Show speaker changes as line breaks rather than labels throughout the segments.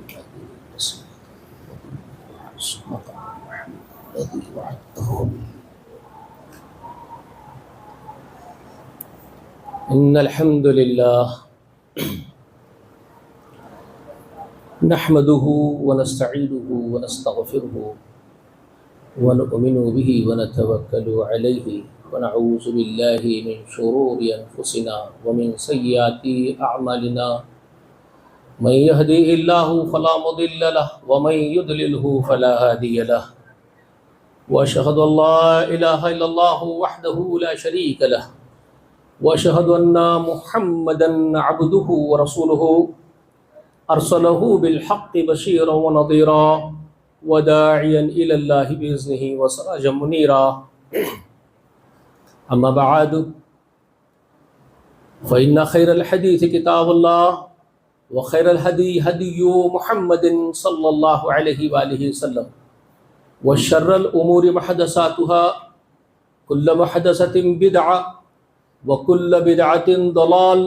إن الحمد لله نحمده ونستعينه ونستغفره ونؤمن به ونتوكل عليه ونعوذ بالله من شرور أنفسنا ومن سيئات أعمالنا من يهده الله فلا مضل له ومن يضلله فلا هادي له وأشهد أن لا إله إلا الله وحده لا شريك له وأشهد أن محمدا عبده ورسوله أرسله بالحق بشيرا ونظيرا وداعيا إلى الله بإذنه وسراجا منيرا أما بعد فإن خير الحديث كتاب الله وخير الهدي هدي محمد صلى الله عليه وآله وسلم وشر الأمور محدثاتها كل محدثة بدعة وكل بدعة ضلال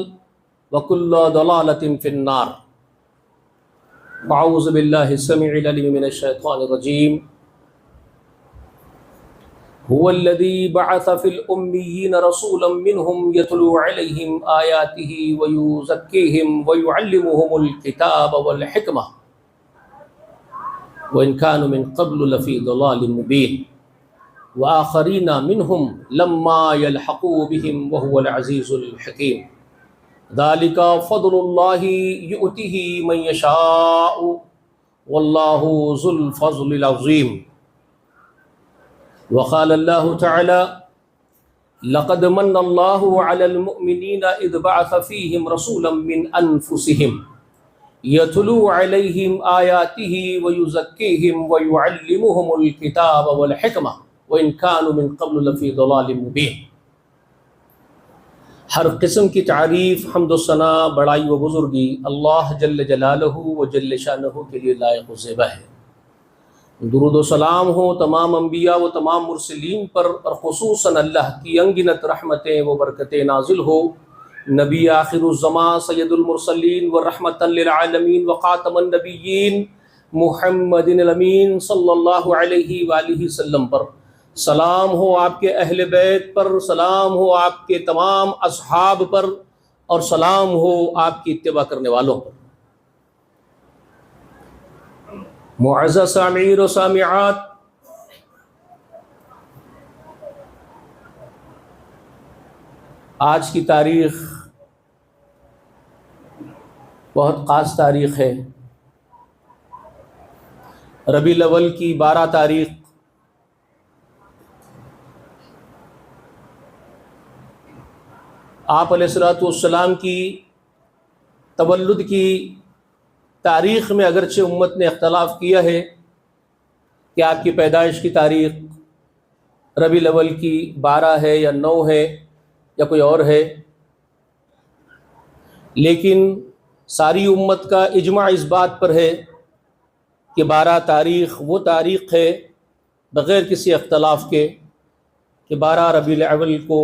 وكل ضلالة في النار أعوذ بالله السميع العليم من الشيطان الرجيم هو الذي بعث في الأميين رسولا منهم يتلو عليهم آياته ويزكيهم ويعلمهم الكتاب والحكمة وإن كانوا من قبل لفي ضلال مبين وآخرين منهم لما يلحقوا بهم وهو العزيز الحكيم ذلك فضل الله يؤتيه من يشاء والله ذو الفضل العظيم وقال الله تعالى لقد من الله على المؤمنين إذ بعث فيهم رسولا من أنفسهم يتلو عليهم آياته ويزكيهم ويعلمهم الكتاب والحكمة وإن كانوا من قبل لفي ضلال مبين۔ ہر قسم کی تعریف، حمد و ثنا، بڑائی و بزرگی اللہ جل جلالہ و جل شانہ کے لیے لائق و زیبا ہے۔ درود و سلام ہو تمام انبیاء و تمام مرسلین پر، اور خصوصاً اللہ کی انگنت رحمتیں و برکتیں نازل ہو نبی آخر الزمان سید المرسلین و رحمۃ للعالمین و خاتم النبیین محمد الامین صلی اللہ علیہ وآلہ وسلم پر۔ سلام ہو آپ کے اہل بیت پر، سلام ہو آپ کے تمام اصحاب پر، اور سلام ہو آپ کی اتباع کرنے والوں پر۔ معزز سامعین و سامعات، آج کی تاریخ بہت خاص تاریخ ہے۔ ربیع الاول کی 12 تاریخ آپ علیہ الصلوۃ والسلام کی تولد کی تاریخ میں اگرچہ امت نے اختلاف کیا ہے کہ آپ کی پیدائش کی تاریخ ربیع الاول کی 12 ہے یا 9 ہے یا کوئی اور ہے، لیکن ساری امت کا اجماع اس بات پر ہے کہ 12 تاریخ وہ تاریخ ہے بغیر کسی اختلاف کے کہ 12 ربیع الاول کو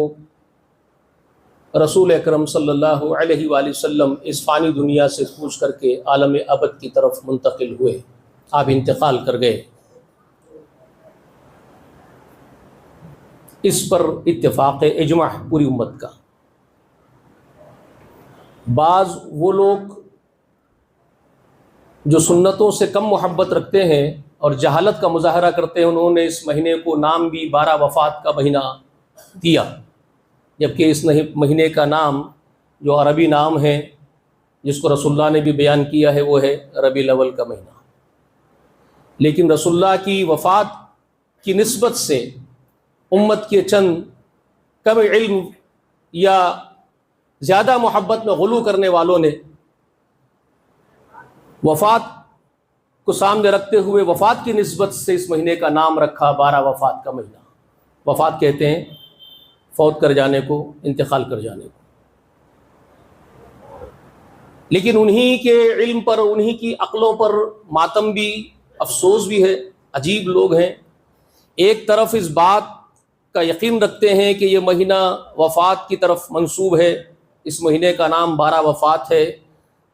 رسول اکرم صلی اللہ علیہ وآلہ وسلم اس فانی دنیا سے کوچ کر کے عالم ابد کی طرف منتقل ہوئے، آپ انتقال کر گئے۔ اس پر اتفاق اجماع پوری امت کا۔ بعض وہ لوگ جو سنتوں سے کم محبت رکھتے ہیں اور جہالت کا مظاہرہ کرتے ہیں، انہوں نے اس مہینے کو نام بھی 12 وفات کا مہینہ دیا، جبکہ اس مہینے کا نام جو عربی نام ہے جس کو رسول اللہ نے بھی بیان کیا ہے وہ ہے ربیع الاول کا مہینہ۔ لیکن رسول اللہ کی وفات کی نسبت سے امت کے چند کم علم یا زیادہ محبت میں غلو کرنے والوں نے وفات کو سامنے رکھتے ہوئے وفات کی نسبت سے اس مہینے کا نام رکھا 12 وفات کا مہینہ۔ وفات کہتے ہیں فوت کر جانے کو، انتقال کر جانے کو۔ لیکن انہی کے علم پر، انہی کی عقلوں پر ماتم بھی، افسوس بھی ہے۔ عجیب لوگ ہیں، ایک طرف اس بات کا یقین رکھتے ہیں کہ یہ مہینہ وفات کی طرف منسوب ہے، اس مہینے کا نام 12 وفات ہے،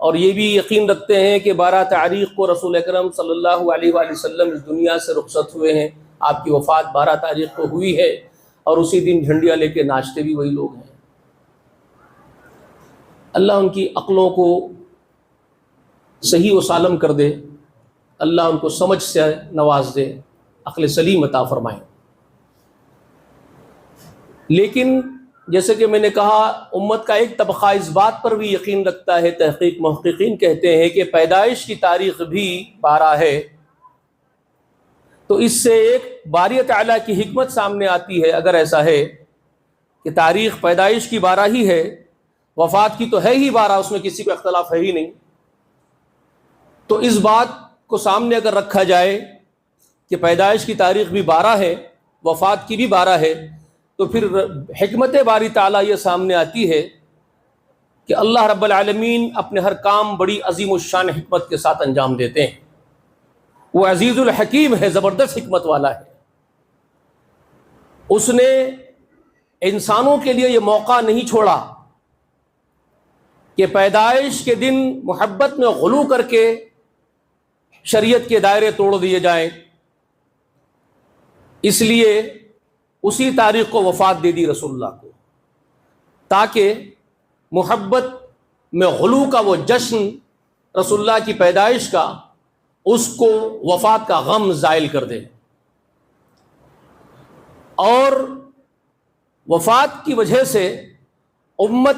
اور یہ بھی یقین رکھتے ہیں کہ 12 تاریخ کو رسول اکرم صلی اللہ علیہ وآلہ وسلم اس دنیا سے رخصت ہوئے ہیں، آپ کی وفات 12 تاریخ کو ہوئی ہے، اور اسی دن جھنڈیاں لے کے ناچتے بھی وہی لوگ ہیں۔ اللہ ان کی عقلوں کو صحیح و سالم کر دے، اللہ ان کو سمجھ سے نواز دے، عقل سلیم عطا فرمائے۔ لیکن جیسے کہ میں نے کہا، امت کا ایک طبقہ اس بات پر بھی یقین رکھتا ہے، تحقیق محققین کہتے ہیں کہ پیدائش کی تاریخ بھی 12 ہے، تو اس سے ایک باری تعالیٰ کی حکمت سامنے آتی ہے۔ اگر ایسا ہے کہ تاریخ پیدائش کی 12 ہی ہے، وفات کی تو ہے ہی 12، اس میں کسی کو اختلاف ہے ہی نہیں، تو اس بات کو سامنے اگر رکھا جائے کہ پیدائش کی تاریخ بھی 12 ہے، وفات کی بھی 12 ہے، تو پھر حکمت باری تعالیٰ یہ سامنے آتی ہے کہ اللہ رب العالمین اپنے ہر کام بڑی عظیم الشان حکمت کے ساتھ انجام دیتے ہیں۔ وہ عزیز الحکیم ہے، زبردست حکمت والا ہے۔ اس نے انسانوں کے لیے یہ موقع نہیں چھوڑا کہ پیدائش کے دن محبت میں غلو کر کے شریعت کے دائرے توڑ دیے جائیں، اس لیے اسی تاریخ کو وفات دے دی رسول اللہ کو، تاکہ محبت میں غلو کا وہ جشن رسول اللہ کی پیدائش کا، اس کو وفات کا غم زائل کر دے، اور وفات کی وجہ سے امت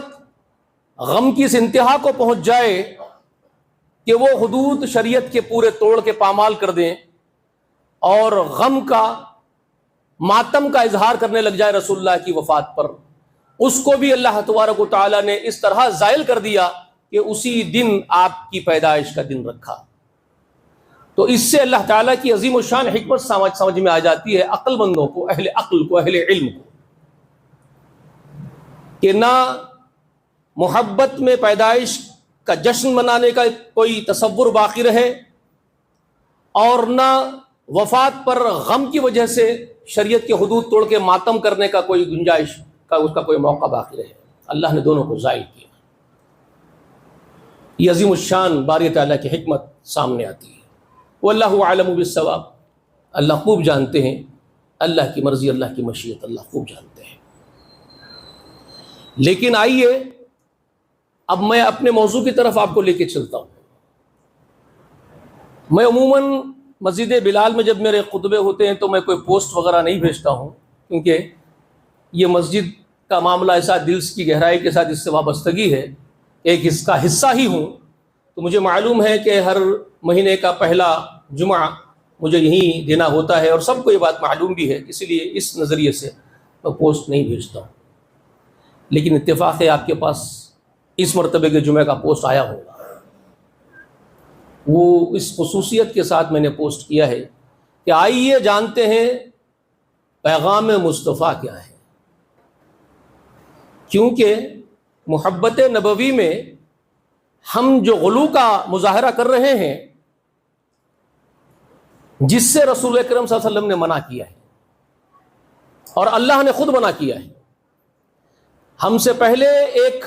غم کی اس انتہا کو پہنچ جائے کہ وہ حدود شریعت کے پورے توڑ کے پامال کر دیں، اور غم کا، ماتم کا اظہار کرنے لگ جائے رسول اللہ کی وفات پر۔ اس کو بھی اللہ تبارک و تعالیٰ نے اس طرح زائل کر دیا کہ اسی دن آپ کی پیدائش کا دن رکھا۔ تو اس سے اللہ تعالیٰ کی عظیم الشان حکمت سمجھ میں آ جاتی ہے عقل مندوں کو، اہل عقل کو، اہل علم کو، کہ نہ محبت میں پیدائش کا جشن منانے کا کوئی تصور باقی رہے، اور نہ وفات پر غم کی وجہ سے شریعت کے حدود توڑ کے ماتم کرنے کا کوئی گنجائش کا، اس کا کوئی موقع باقی رہے۔ اللہ نے دونوں کو زائل کیا۔ یہ عظیم الشان باری تعالیٰ کی حکمت سامنے آتی ہے۔ واللہ اعلم بالصواب، اللہ خوب جانتے ہیں، اللہ کی مرضی، اللہ کی مشیت اللہ خوب جانتے ہیں۔ لیکن آئیے اب میں اپنے موضوع کی طرف آپ کو لے کے چلتا ہوں۔ میں عموماً مسجد بلال میں جب میرے خطبے ہوتے ہیں تو میں کوئی پوسٹ وغیرہ نہیں بھیجتا ہوں، کیونکہ یہ مسجد کا معاملہ ایسا دل کی گہرائی کے ساتھ اس سے وابستگی ہے، ایک اس کا حصہ ہی ہوں، تو مجھے معلوم ہے کہ ہر مہینے کا پہلا جمعہ مجھے یہیں دینا ہوتا ہے، اور سب کو یہ بات معلوم بھی ہے، اسی لیے اس نظریے سے میں پوسٹ نہیں بھیجتا ہوں۔ لیکن اتفاق ہے آپ کے پاس اس مرتبے کے جمعہ کا پوسٹ آیا ہوگا۔ وہ اس خصوصیت کے ساتھ میں نے پوسٹ کیا ہے کہ آئیے جانتے ہیں پیغام مصطفیٰ کیا ہے، کیونکہ محبت نبوی میں ہم جو غلو کا مظاہرہ کر رہے ہیں، جس سے رسول اکرم صلی اللہ علیہ وسلم نے منع کیا ہے اور اللہ نے خود منع کیا ہے۔ ہم سے پہلے ایک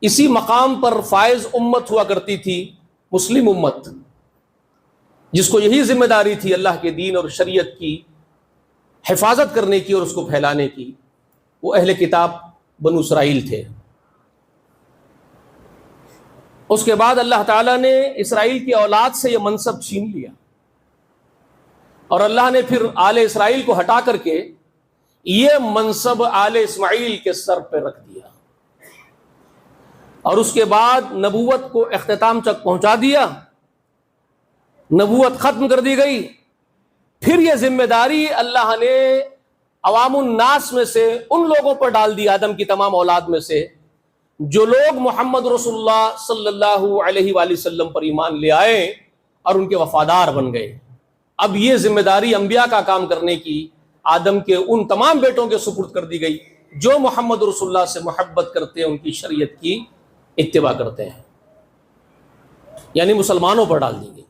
اسی مقام پر فائز امت ہوا کرتی تھی، مسلم امت، جس کو یہی ذمہ داری تھی اللہ کے دین اور شریعت کی حفاظت کرنے کی اور اس کو پھیلانے کی۔ وہ اہل کتاب بنو اسرائیل تھے۔ اس کے بعد اللہ تعالیٰ نے اسرائیل کی اولاد سے یہ منصب چھین لیا، اور اللہ نے پھر آل اسرائیل کو ہٹا کر کے یہ منصب آل اسماعیل کے سر پہ رکھ دیا، اور اس کے بعد نبوت کو اختتام تک پہنچا دیا، نبوت ختم کر دی گئی۔ پھر یہ ذمہ داری اللہ نے عوام الناس میں سے ان لوگوں پر ڈال دی، آدم کی تمام اولاد میں سے، جو لوگ محمد رسول اللہ صلی اللہ علیہ وآلہ وسلم پر ایمان لے آئے اور ان کے وفادار بن گئے۔ اب یہ ذمہ داری انبیاء کا کام کرنے کی آدم کے ان تمام بیٹوں کے سپرد کر دی گئی جو محمد رسول اللہ سے محبت کرتے ہیں، ان کی شریعت کی اتباع کرتے ہیں، یعنی مسلمانوں پر ڈال دی گئی۔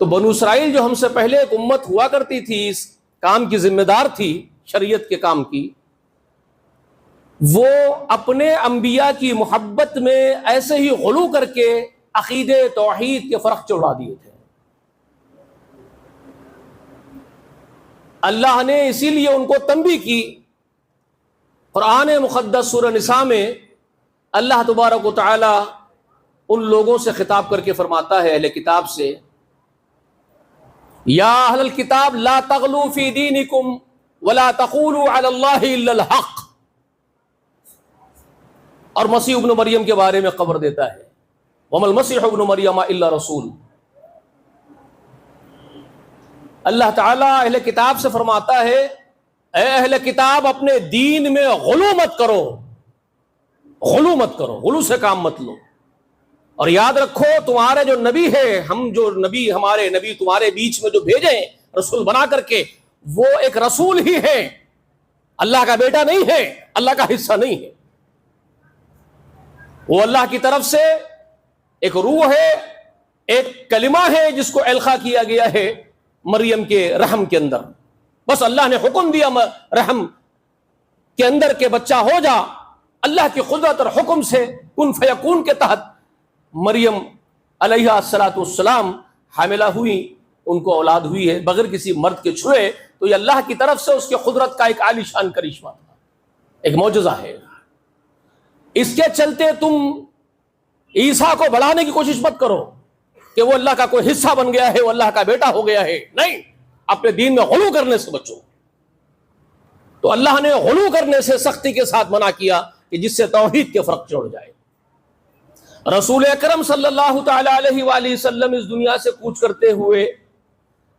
تو بنو اسرائیل جو ہم سے پہلے ایک امت ہوا کرتی تھی، اس کام کی ذمہ دار تھی، شریعت کے کام کی، وہ اپنے انبیاء کی محبت میں ایسے ہی غلو کر کے عقیدے توحید کے فرق چڑھا دیے تھے۔ اللہ نے اسی لیے ان کو تنبیہ کی۔ قرآن مقدس سورہ نساء میں اللہ تبارک و تعالی ان لوگوں سے خطاب کر کے فرماتا ہے، اہل کتاب سے، یا اہل الکتاب لا تغلوا فی دینکم ولا تقولوا علی اللہ الا الحق، اور مسیح ابن مریم کے بارے میں خبر دیتا ہے، وما المسیح ابن مریم الا رسول۔ اللہ تعالیٰ اہل کتاب سے فرماتا ہے، اے اہل کتاب اپنے دین میں غلو مت کرو، غلو مت کرو، غلو سے کام مت لو، اور یاد رکھو تمہارے جو نبی ہے، ہم جو نبی، ہمارے نبی تمہارے بیچ میں جو بھیجے ہیں رسول بنا کر کے، وہ ایک رسول ہی ہے، اللہ کا بیٹا نہیں ہے، اللہ کا حصہ نہیں ہے، وہ اللہ کی طرف سے ایک روح ہے، ایک کلمہ ہے جس کو القا کیا گیا ہے مریم کے رحم کے اندر۔ بس اللہ نے حکم دیا رحم کے اندر کے بچہ ہو جا، اللہ کی قدرت اور حکم سے کن فیکون کے تحت مریم علیہ الصلاۃ والسلام حاملہ ہوئی، ان کو اولاد ہوئی ہے بغیر کسی مرد کے چھوئے، تو یہ اللہ کی طرف سے اس کی قدرت کا ایک عالی شان کرشمہ تھا، ایک معجزہ ہے۔ اس کے چلتے تم عیسیٰ کو بڑھانے کی کوشش مت کرو کہ وہ اللہ کا کوئی حصہ بن گیا ہے، وہ اللہ کا بیٹا ہو گیا ہے، نہیں، اپنے دین میں غلو کرنے سے بچو۔ تو اللہ نے غلو کرنے سے سختی کے ساتھ منع کیا کہ جس سے توحید کے فرق چڑھ جائے۔ رسول اکرم صلی اللہ تعالی علیہ وآلہ وسلم اس دنیا سے کوچ کرتے ہوئے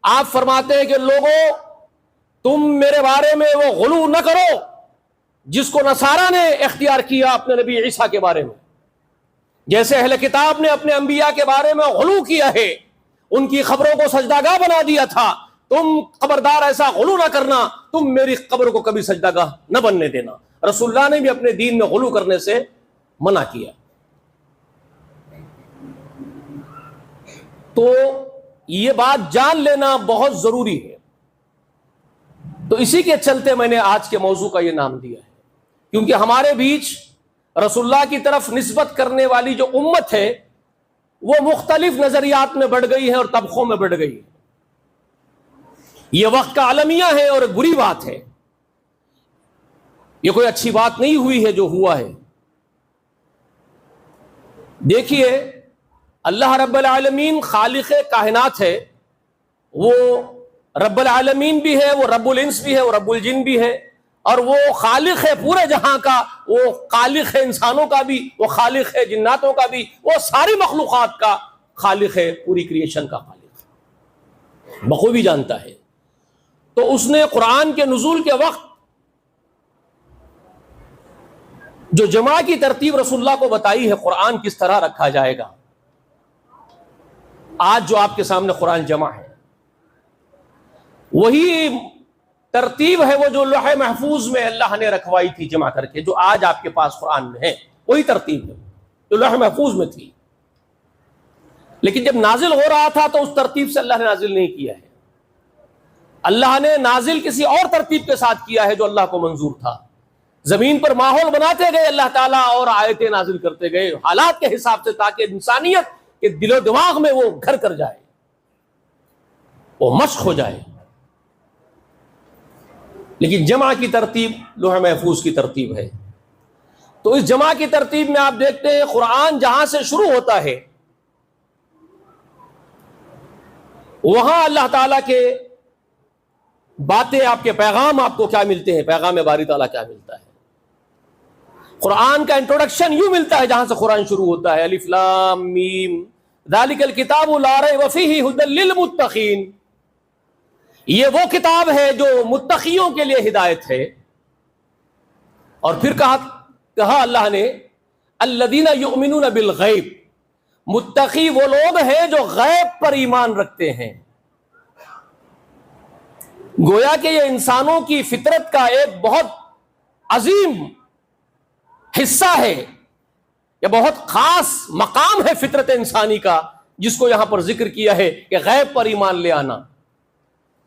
آپ فرماتے ہیں کہ لوگوں تم میرے بارے میں وہ غلو نہ کرو جس کو نصارہ نے اختیار کیا اپنے نبی عیسیٰ کے بارے میں، جیسے اہل کتاب نے اپنے انبیاء کے بارے میں غلو کیا ہے، ان کی قبروں کو سجدہ گاہ بنا دیا تھا، تم خبردار ایسا غلو نہ کرنا، تم میری قبر کو کبھی سجدہ گاہ نہ بننے دینا۔ رسول اللہ نے بھی اپنے دین میں غلو کرنے سے منع کیا۔ تو یہ بات جان لینا بہت ضروری ہے، تو اسی کے چلتے میں نے آج کے موضوع کا یہ نام دیا ہے، کیونکہ ہمارے بیچ رسول اللہ کی طرف نسبت کرنے والی جو امت ہے وہ مختلف نظریات میں بڑھ گئی ہے اور طبقوں میں بڑھ گئی ہے۔ یہ وقت کا المیہ ہے اور ایک بری بات ہے، یہ کوئی اچھی بات نہیں ہوئی ہے جو ہوا ہے۔ دیکھیے اللہ رب العالمین خالق کائنات ہے، وہ رب العالمین بھی ہے، وہ رب الانس بھی ہے، وہ رب الجن بھی ہے، اور وہ خالق ہے پورے جہاں کا، وہ خالق ہے انسانوں کا بھی، وہ خالق ہے جناتوں کا بھی، وہ ساری مخلوقات کا خالق ہے، پوری کریشن کا خالق ہے، بخوبی جانتا ہے۔ تو اس نے قرآن کے نزول کے وقت جو جمع کی ترتیب رسول اللہ کو بتائی ہے، قرآن کس طرح رکھا جائے گا۔ آج جو آپ کے سامنے قرآن جمع ہے وہی ترتیب ہے، وہ جو لوح محفوظ میں اللہ نے رکھوائی تھی جمع کر کے، جو آج آپ کے پاس قرآن میں ہے وہی ترتیب ہے جو لوح محفوظ میں تھی، لیکن جب نازل ہو رہا تھا تو اس ترتیب سے اللہ نے نازل نہیں کیا ہے، اللہ نے نازل کسی اور ترتیب کے ساتھ کیا ہے جو اللہ کو منظور تھا۔ زمین پر ماحول بناتے گئے اللہ تعالیٰ اور آیتیں نازل کرتے گئے حالات کے حساب سے، تاکہ انسانیت کے دل و دماغ میں وہ گھر کر جائے، وہ مشق ہو جائے۔ لیکن جمع کی ترتیب لوح محفوظ کی ترتیب ہے۔ تو اس جمع کی ترتیب میں آپ دیکھتے ہیں قرآن جہاں سے شروع ہوتا ہے وہاں اللہ تعالیٰ کے باتیں، آپ کے پیغام آپ کو کیا ملتے ہیں، پیغام باری تعالیٰ کیا ملتا ہے۔ قرآن کا انٹروڈکشن یوں ملتا ہے جہاں سے قرآن شروع ہوتا ہے، الف لام میم ذالک الکتاب لا ریب فیہ ھدی للمتقین، یہ وہ کتاب ہے جو متقیوں کے لیے ہدایت ہے۔ اور پھر کہا اللہ نے الذین یؤمنون بالغیب، متقی وہ لوگ ہیں جو غیب پر ایمان رکھتے ہیں۔ گویا کہ یہ انسانوں کی فطرت کا ایک بہت عظیم حصہ ہے، یہ بہت خاص مقام ہے فطرت انسانی کا، جس کو یہاں پر ذکر کیا ہے کہ غیب پر ایمان لے آنا۔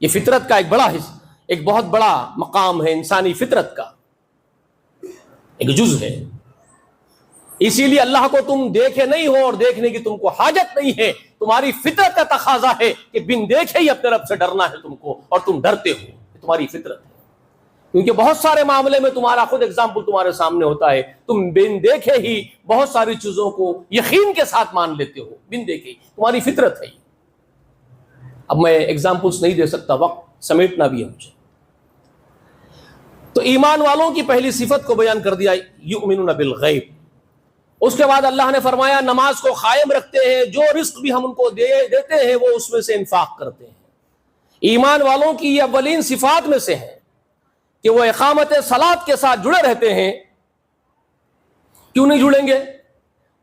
یہ فطرت کا ایک بڑا حصہ، ایک بہت بڑا مقام ہے انسانی فطرت کا۔ ایک جز ہے. اسی لیے اللہ کو تم دیکھے نہیں ہو اور دیکھنے کی تم کو حاجت نہیں ہے. تمہاری فطرت کا تقاضا ہے کہ بن دیکھے ہی اپنے رب سے ڈرنا ہے تم کو، اور تم ڈرتے ہو. تمہاری فطرت ہے، کیونکہ بہت سارے معاملے میں تمہارا خود اگزامپل تمہارے سامنے ہوتا ہے. تم بن دیکھے ہی بہت ساری چیزوں کو یقین کے ساتھ مان لیتے ہو، بن دیکھے ہی. تمہاری فطرت ہے. اب میں اگزامپلس نہیں دے سکتا، وقت سمیٹنا بھی ہے مجھے. تو ایمان والوں کی پہلی صفت کو بیان کر دیا، یؤمنون بالغیب. اس کے بعد اللہ نے فرمایا نماز کو قائم رکھتے ہیں، جو رزق بھی ہم ان کو دیتے ہیں وہ اس میں سے انفاق کرتے ہیں. ایمان والوں کی یہ اولین صفات میں سے ہے کہ وہ اقامت صلاۃ کے ساتھ جڑے رہتے ہیں. کیوں نہیں جڑیں گے؟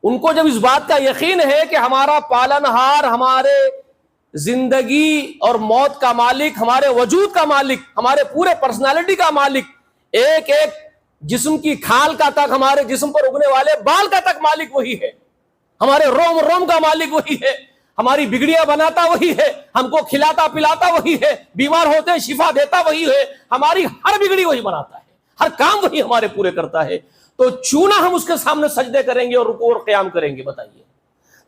ان کو جب اس بات کا یقین ہے کہ ہمارا پالنہار، ہمارے زندگی اور موت کا مالک، ہمارے وجود کا مالک، ہمارے پورے پرسنالٹی کا مالک، ایک ایک جسم کی کھال کا تک، ہمارے جسم پر اگنے والے بال کا تک مالک وہی ہے، ہمارے روم روم کا مالک وہی ہے، ہماری بگڑیاں بناتا وہی ہے، ہم کو کھلاتا پلاتا وہی ہے، بیمار ہوتے ہیں شفا دیتا وہی ہے، ہماری ہر بگڑی وہی بناتا ہے، ہر کام وہی ہمارے پورے کرتا ہے. تو چونا ہم اس کے سامنے سجدے کریں گے اور رکوع اور قیام کریں گے؟ بتائیے.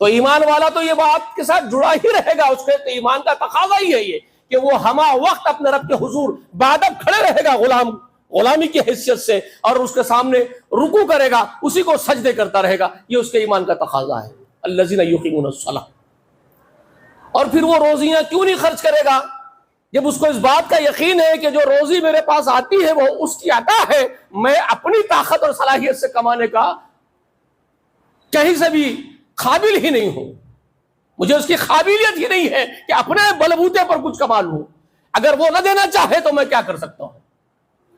تو ایمان والا تو یہ بات کے ساتھ جڑا ہی رہے گا. اس کے تو ایمان کا تقاضا ہی ہے یہ کہ وہ ہمہ وقت اپنے رب کے حضور بادب کھڑے رہے گا غلامی کی حیثیت سے، اور اس کے سامنے رکوع کرے گا، اسی کو سجدے کرتا رہے گا. یہ اس کے ایمان کا تقاضا ہے. الذین یقیمون الصلاۃ. اور پھر وہ روزیاں کیوں نہیں خرچ کرے گا جب اس کو اس بات کا یقین ہے کہ جو روزی میرے پاس آتی ہے وہ اس کی عطا ہے، میں اپنی طاقت اور صلاحیت سے کمانے کا کہیں سے بھی قابل ہی نہیں ہوں. مجھے اس کی قابلیت ہی نہیں ہے کہ اپنے بلبوتے پر کچھ کما لوں. اگر وہ نہ دینا چاہے تو میں کیا کر سکتا ہوں؟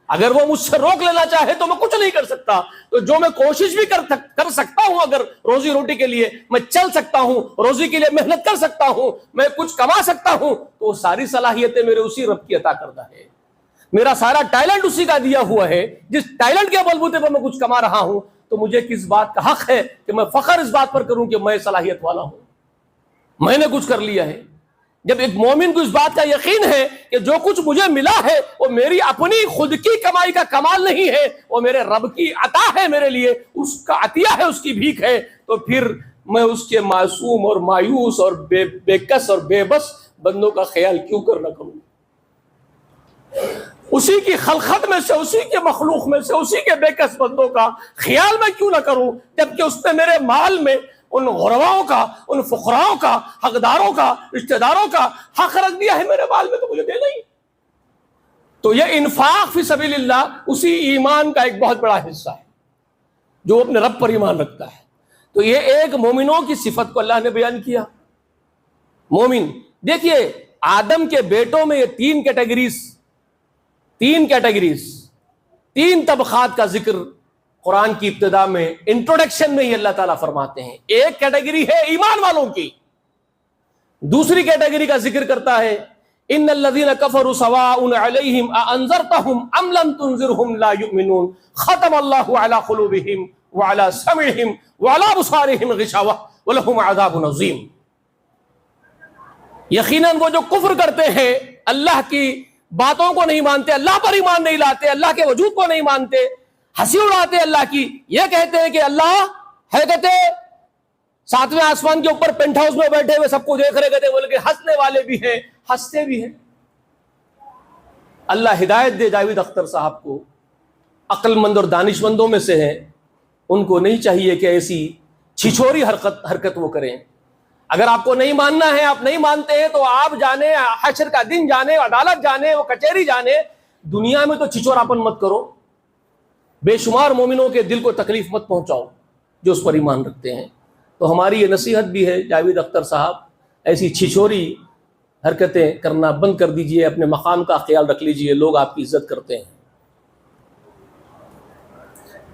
اگر وہ مجھ سے روک لینا چاہے تو میں کچھ نہیں کر سکتا. تو جو میں کوشش بھی کر سکتا ہوں، اگر روزی روٹی کے لیے میں چل سکتا ہوں، روزی کے لیے محنت کر سکتا ہوں، میں کچھ کما سکتا ہوں، تو وہ ساری صلاحیتیں میرے اسی رب کی عطا کردہ ہے. میرا سارا ٹیلنٹ اسی کا دیا ہوا ہے. جس ٹیلنٹ کے بلبوتے پر میں کچھ کما رہا ہوں، تو مجھے کس بات کا حق ہے کہ میں فخر اس بات پر کروں کہ میں صلاحیت والا ہوں، میں نے کچھ کر لیا ہے. جب ایک مومن کو اس بات کا یقین ہے کہ جو کچھ مجھے ملا ہے وہ میری اپنی خود کی کمائی کا کمال نہیں ہے، وہ میرے رب کی عطا ہے، میرے لیے اس کا عطیہ ہے، اس کی بھیک ہے، تو پھر میں اس کے معصوم اور مایوس اور بے کس اور بے بس بندوں کا خیال کیوں کرنا کروں؟ اسی کی خلقت میں سے، اسی کے مخلوق میں سے، اسی کے بے کس بندوں کا خیال میں کیوں نہ کروں، جبکہ اس نے میرے مال میں ان غرباؤں کا، ان فقراؤں کا، حقداروں کا، رشتہ داروں کا حق رکھ دیا ہے میرے مال میں، تو مجھے دینا ہی. تو یہ انفاق فی سبیل اللہ اسی ایمان کا ایک بہت بڑا حصہ ہے جو اپنے رب پر ایمان رکھتا ہے. تو یہ ایک مومنوں کی صفت کو اللہ نے بیان کیا. مومن دیکھیے، آدم کے بیٹوں میں یہ تین کیٹیگریز، تین طبقات کا ذکر قرآن کی ابتدا میں انٹروڈکشن میں ہی اللہ تعالیٰ فرماتے ہیں. ایک کیٹیگری ہے ایمان والوں کی. دوسری کیٹیگری کا ذکر کرتا ہے ان الذین کفروا سواء علیہم اانذرتہم ام لم تنذرہم لا یؤمنون ختم اللہ علی قلوبہم وعلی سمعہم وعلی ابصارہم غشاوہ ولہم عذاب عظیم. یقیناً وہ جو کفر کرتے ہیں، اللہ کی باتوں کو نہیں مانتے، اللہ پر ایمان نہیں لاتے، اللہ کے وجود کو نہیں مانتے، ہنسی اڑاتے اللہ کی، یہ کہتے ہیں کہ اللہ ہے، کہتے ساتویں آسمان کے اوپر پینٹ ہاؤس میں بیٹھے ہوئے سب کو دیکھ رہے، کہتے بولے کہ ہنسنے والے بھی ہیں، ہنستے بھی ہیں. اللہ ہدایت دے جاوید اختر صاحب کو، عقل مند اور دانش مندوں میں سے ہیں. ان کو نہیں چاہیے کہ ایسی چھچوری حرکت وہ کریں. اگر آپ کو نہیں ماننا ہے، آپ نہیں مانتے ہیں، تو آپ جانے، حشر کا دن جانے، عدالت جانے، وہ کچہری جانے. دنیا میں تو چھچوراپن مت کرو. بے شمار مومنوں کے دل کو تکلیف مت پہنچاؤ جو اس پر ایمان رکھتے ہیں. تو ہماری یہ نصیحت بھی ہے، جاوید اختر صاحب ایسی چھچوری حرکتیں کرنا بند کر دیجئے، اپنے مقام کا خیال رکھ لیجئے، لوگ آپ کی عزت کرتے ہیں.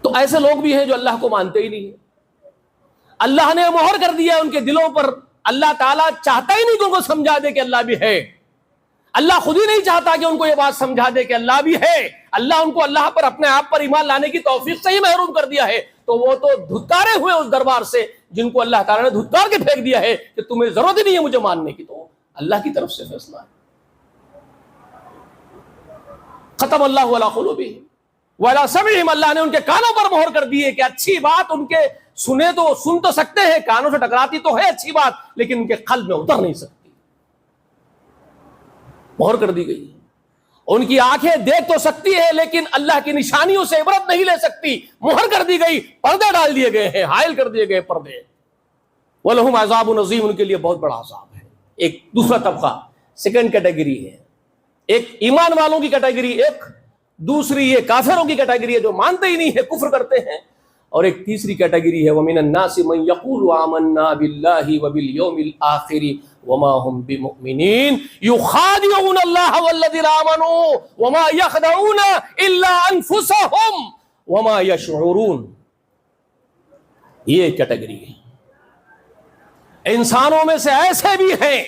تو ایسے لوگ بھی ہیں جو اللہ کو مانتے ہی نہیں ہیں. اللہ نے مہر کر دیا ان کے دلوں پر. اللہ تعالیٰ چاہتا ہی نہیں کہ ان کو سمجھا دے کہ اللہ بھی ہے. اللہ خود ہی نہیں چاہتا کہ ان کو یہ بات سمجھا دے کہ اللہ بھی ہے. اللہ ان کو اللہ پر، اپنے آپ پر ایمان لانے کی توفیق سے ہی محروم کر دیا ہے. تو وہ تو دھتکارے ہوئے اس دربار سے جن کو اللہ تعالیٰ نے دھتکار کے پھینک دیا ہے کہ تمہیں ضرورت ہی نہیں ہے مجھے ماننے کی. تو اللہ کی طرف سے فیصلہ ہے. ختم اللہ علی قلوبہم. وَعَلَىٰ سَمْعِهِمْ، اللہ نے ان کے کانوں پر مہر کر دی ہے کہ اچھی بات ان کے سن تو سکتے ہیں، کانوں سے ٹکراتی تو ہے اچھی بات، لیکن ان کے قلب میں اتر نہیں سکتی، مہر کر دی گئی۔ ان کی آنکھیں دیکھ تو سکتی ہے لیکن اللہ کی نشانیوں سے عبرت نہیں لے سکتی، مہر کر دی گئی، پردے ڈال دیے گئے ہیں، حائل کر دیے گئے پردے۔ وَلَهُمْ عَذَابٌ عَظِيمٌ، ان کے لیے بہت بڑا عذاب ہے۔ ایک دوسرا طبقہ، سیکنڈ کیٹیگری ہے، ایک ایمان والوں کی کیٹیگری، ایک دوسری یہ کافروں کی کیٹیگری ہے جو مانتے ہی نہیں ہے، کفر کرتے ہیں، اور ایک تیسری کیٹیگری ہے وَمِنَ النَّاسِ مَن يَقُولُ آمَنَّا بِاللَّهِ وَبِالْيَوْمِ الْآخِرِ وَمَا هُمْ بِمُؤْمِنِينَ يُخَادِعُونَ اللَّهَ وَالَّذِينَ آمَنُوا وَمَا يَخْدَعُونَ إِلَّا أَنفُسَهُمْ وَمَا يَشْعُرُونَ۔ یہ کیٹیگری ہے۔ انسانوں میں سے ایسے بھی ہیں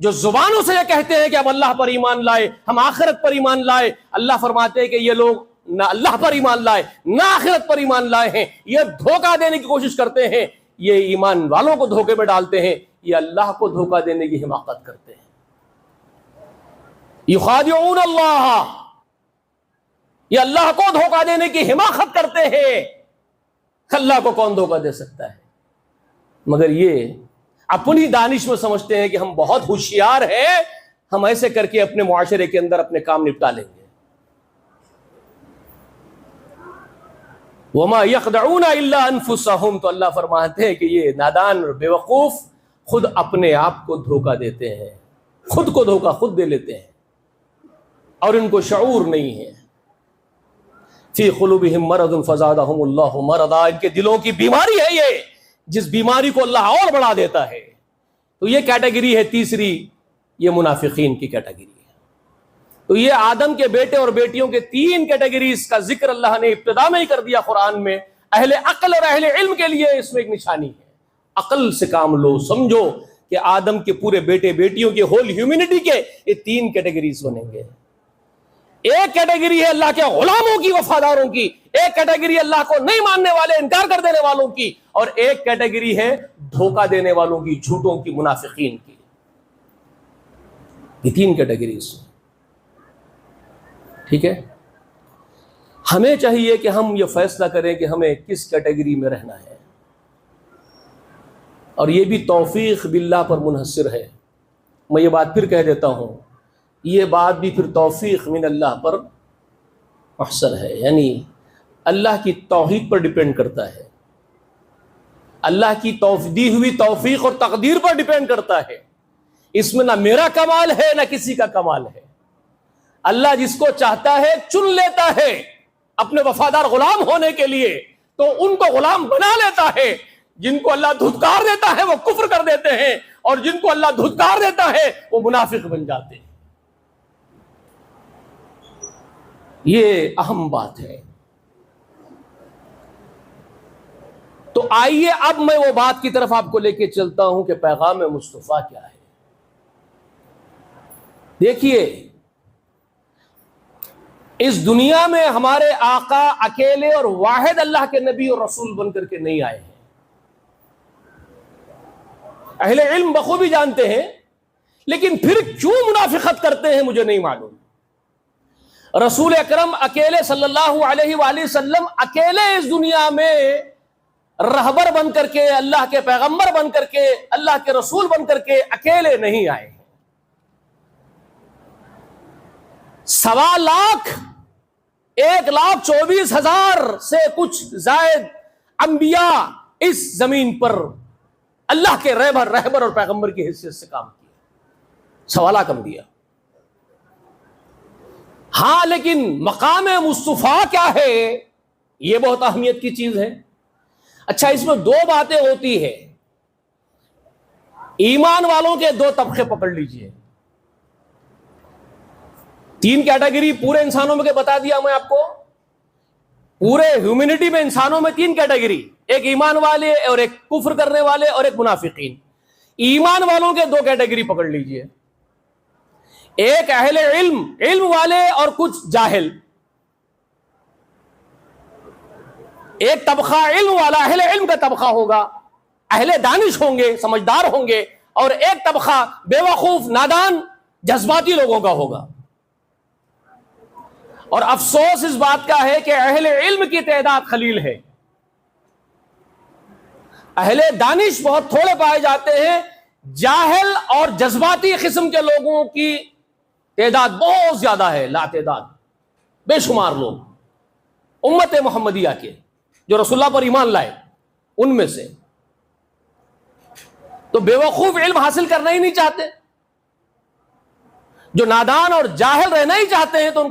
جو زبانوں سے یہ کہتے ہیں کہ ہم اللہ پر ایمان لائے، ہم آخرت پر ایمان لائے، اللہ فرماتے ہیں کہ یہ لوگ نہ اللہ پر ایمان لائے نہ آخرت پر ایمان لائے ہیں، یہ دھوکہ دینے کی کوشش کرتے ہیں، یہ ایمان والوں کو دھوکے میں ڈالتے ہیں، یہ اللہ کو دھوکہ دینے کی حماقت کرتے ہیں۔ یخادعون اللہ، یہ اللہ کو دھوکہ دینے کی حماقت کرتے ہیں۔ اللہ کو کون دھوکہ دے سکتا ہے؟ مگر یہ اپنی دانش میں سمجھتے ہیں کہ ہم بہت ہوشیار ہیں، ہم ایسے کر کے اپنے معاشرے کے اندر اپنے کام نپٹا لیں گے۔ وَمَا يَخْدَعُونَ إِلَّا أَنفُسَهُمْ، تو اللہ فرماتے ہیں کہ یہ نادان اور بے وقوف خود اپنے آپ کو دھوکہ دیتے ہیں، خود کو دھوکہ خود دے لیتے ہیں، اور ان کو شعور نہیں ہے۔ فِي قُلُوبِهِم مَرَضٌ فَزَادَهُمُ اللَّهُ مَرَضًا، ان کے دلوں کی بیماری ہے یہ، جس بیماری کو اللہ اور بڑھا دیتا ہے۔ تو یہ کیٹیگری ہے تیسری، یہ منافقین کی کیٹیگری ہے۔ تو یہ آدم کے بیٹے اور بیٹیوں کے تین کیٹیگریز کا ذکر اللہ نے ابتدا میں ہی کر دیا قرآن میں۔ اہل عقل اور اہل علم کے لیے اس میں ایک نشانی ہے، عقل سے کام لو، سمجھو کہ آدم کے پورے بیٹے بیٹیوں کے ہول ہیومینٹی کے یہ تین کیٹیگریز بنیں گے۔ ایک کیٹیگری ہے اللہ کے غلاموں کی، وفاداروں کی، ایک کیٹیگری اللہ کو نہیں ماننے والے، انکار کر دینے والوں کی، اور ایک کیٹیگری ہے دھوکہ دینے والوں کی، جھوٹوں کی، منافقین کی۔ یہ تین کیٹیگریز، ٹھیک ہے؟ ہمیں چاہیے کہ ہم یہ فیصلہ کریں کہ ہمیں کس کیٹیگری میں رہنا ہے، اور یہ بھی توفیق باللہ پر منحصر ہے۔ میں یہ بات پھر کہہ دیتا ہوں، یہ بات بھی پھر توفیق من اللہ پر محصر ہے، یعنی اللہ کی توحید پر ڈیپینڈ کرتا ہے، اللہ کی دی ہوئی توفیق اور تقدیر پر ڈیپینڈ کرتا ہے۔ اس میں نہ میرا کمال ہے نہ کسی کا کمال ہے۔ اللہ جس کو چاہتا ہے چن لیتا ہے اپنے وفادار غلام ہونے کے لیے، تو ان کو غلام بنا لیتا ہے۔ جن کو اللہ دھتکار دیتا ہے وہ کفر کر دیتے ہیں، اور جن کو اللہ دھتکار دیتا ہے وہ منافق بن جاتے ہیں۔ یہ اہم بات ہے۔ تو آئیے اب میں وہ بات کی طرف آپ کو لے کے چلتا ہوں کہ پیغام مصطفیٰ کیا ہے۔ دیکھیے، اس دنیا میں ہمارے آقا اکیلے اور واحد اللہ کے نبی اور رسول بن کر کے نہیں آئے ہیں۔ اہل علم بخوبی جانتے ہیں، لیکن پھر کیوں منافقت کرتے ہیں مجھے نہیں معلوم۔ رسول اکرم اکیلے صلی اللہ علیہ وآلہ وسلم اکیلے اس دنیا میں رہبر بن کر کے، اللہ کے پیغمبر بن کر کے، اللہ کے رسول بن کر کے اکیلے نہیں آئے ہیں۔ 1.25 لاکھ 1,24,000 سے کچھ زائد انبیاء اس زمین پر اللہ کے رہبر اور پیغمبر کی حیثیت سے کام کیا، 1.25 لاکھ انبیاء۔ ہاں، لیکن مقام مصطفیٰ کیا ہے، یہ بہت اہمیت کی چیز ہے۔ اچھا، اس میں 2 باتیں ہوتی ہیں۔ ایمان والوں کے 2 طبقے پکڑ لیجئے۔ 3 کیٹیگری پورے انسانوں میں بتا دیا میں آپ کو۔ پورے ہیومینٹی میں انسانوں میں 3 کیٹیگری، ایک ایمان والے اور ایک کفر کرنے والے اور ایک منافقین۔ ایمان والوں کے 2 کیٹیگری پکڑ لیجئے، ایک اہل علم والے اور کچھ جاہل۔ ایک طبقہ علم والا، اہل علم کا طبقہ ہوگا، اہل دانش ہوں گے، سمجھدار ہوں گے، اور ایک طبقہ بے وقوف، نادان، جذباتی لوگوں کا ہوگا۔ اور افسوس اس بات کا ہے کہ اہل علم کی تعداد قلیل ہے، اہل دانش بہت تھوڑے پائے جاتے ہیں، جاہل اور جذباتی قسم کے لوگوں کی تعداد بہت زیادہ ہے، لا تعداد بے شمار لوگ امت محمدیہ کے جو رسول اللہ پر ایمان لائے ان میں سے تو بے وقوف علم حاصل کرنا ہی نہیں چاہتے، جو نادان اور جاہل رہنا ہی چاہتے ہیں تو ان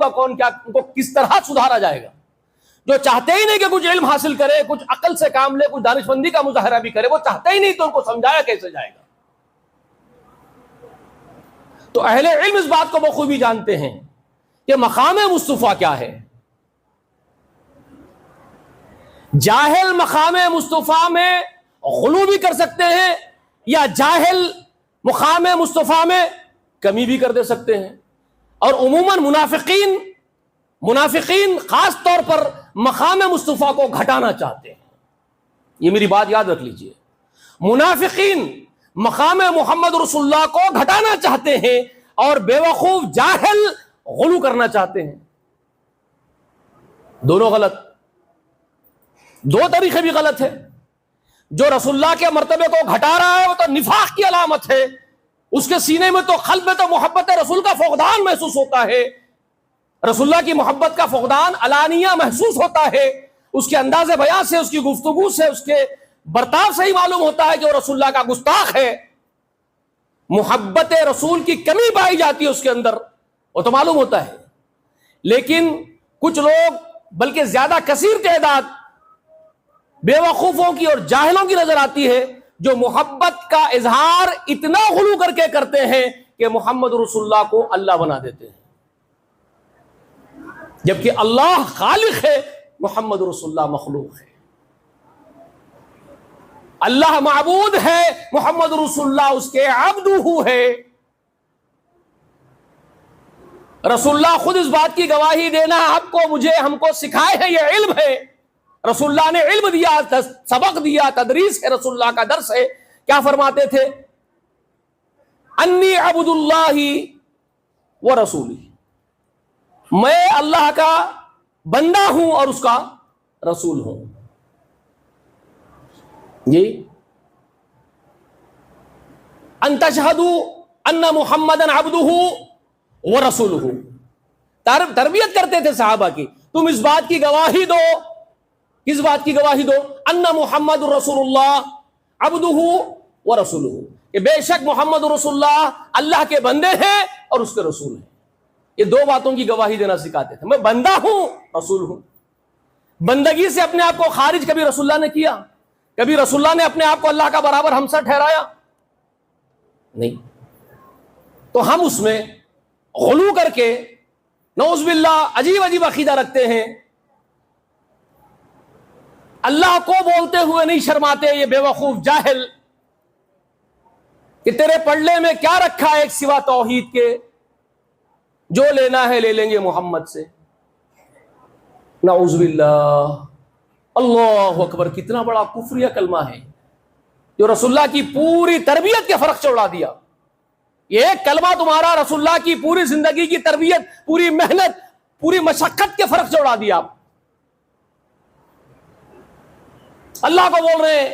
کو کس طرح سدھارا جائے گا؟ جو چاہتے ہی نہیں کہ کچھ علم حاصل کرے، کچھ عقل سے کام لے، کچھ دانش مندی کا مظاہرہ بھی کرے، وہ چاہتے ہی نہیں تو ان کو سمجھایا کیسے جائے گا؟ تو اہل علم اس بات کو بخوبی جانتے ہیں کہ مقام مصطفیٰ کیا ہے۔ جاہل مقام مصطفیٰ میں غلو بھی کر سکتے ہیں یا جاہل مقام مصطفیٰ میں کمی بھی کر دے سکتے ہیں، اور عموماً منافقین خاص طور پر مقام مصطفیٰ کو گھٹانا چاہتے ہیں۔ یہ میری بات یاد رکھ لیجئے، منافقین مقام محمد رسول اللہ کو گھٹانا چاہتے ہیں اور بے وقوف جاہل غلو کرنا چاہتے ہیں۔ دونوں غلط، دو طریقے بھی غلط ہے۔ جو رسول اللہ کے مرتبے کو گھٹا رہا ہے وہ تو نفاق کی علامت ہے، اس کے سینے میں تو قلب میں تو محبت رسول کا فقدان محسوس ہوتا ہے، رسول اللہ کی محبت کا فقدان علانیہ محسوس ہوتا ہے، اس کے انداز بیان سے، اس کی گفتگو سے، اس کے برتاؤ سے ہی معلوم ہوتا ہے کہ وہ رسول اللہ کا گستاخ ہے، محبت رسول کی کمی پائی جاتی ہے اس کے اندر، وہ تو معلوم ہوتا ہے۔ لیکن کچھ لوگ، بلکہ زیادہ کثیر تعداد بے وقوفوں کی اور جاہلوں کی نظر آتی ہے جو محبت کا اظہار اتنا غلو کر کے کرتے ہیں کہ محمد رسول اللہ کو اللہ بنا دیتے ہیں، جبکہ اللہ خالق ہے، محمد رسول اللہ مخلوق ہے۔ اللہ معبود ہے، محمد رسول اللہ اس کے عبد ہے۔ رسول اللہ خود اس بات کی گواہی دینا آپ کو، مجھے، ہم کو سکھائے ہیں، یہ علم ہے۔ رسول اللہ نے علم دیا، سبق دیا، تدریس ہے، رسول اللہ کا درس ہے۔ کیا فرماتے تھے؟ انی عبد اللہ و رسولی، میں اللہ کا بندہ ہوں اور اس کا رسول ہوں۔ جی، ان تشہدوا ان محمدًا عبدہ و رسولہ، تربیت کرتے تھے صحابہ کی، تم اس بات کی گواہی دو، کس بات کی گواہی دو؟ ان محمد رسول اللہ عبدہ و رسولہ، کہ بے شک محمد رسول اللہ اللہ کے بندے ہیں اور اس کے رسول ہیں۔ یہ دو باتوں کی گواہی دینا سکھاتے تھے، میں بندہ ہوں، رسول ہوں۔ بندگی سے اپنے آپ کو خارج کبھی رسول اللہ نے کیا؟ کبھی رسول اللہ نے اپنے آپ کو اللہ کا برابر ہمسر ٹھہرایا؟ نہیں۔ تو ہم اس میں غلو کر کے نعوذ باللہ عجیب عجیب عقیدہ رکھتے ہیں، اللہ کو بولتے ہوئے نہیں شرماتے یہ بے وقوف جاہل کہ تیرے پلڑے میں کیا رکھا ہے ایک سوا توحید کے، جو لینا ہے لے لیں گے محمد سے۔ نعوذ باللہ، اللہ اکبر، کتنا بڑا کفریہ کلمہ ہے جو رسول اللہ کی پوری تربیت کے فرق چڑھا دیا۔ یہ ایک کلمہ تمہارا رسول اللہ کی پوری زندگی کی تربیت، پوری محنت، پوری مشقت کے فرق چڑھا دیا۔ اللہ کو بول رہے ہیں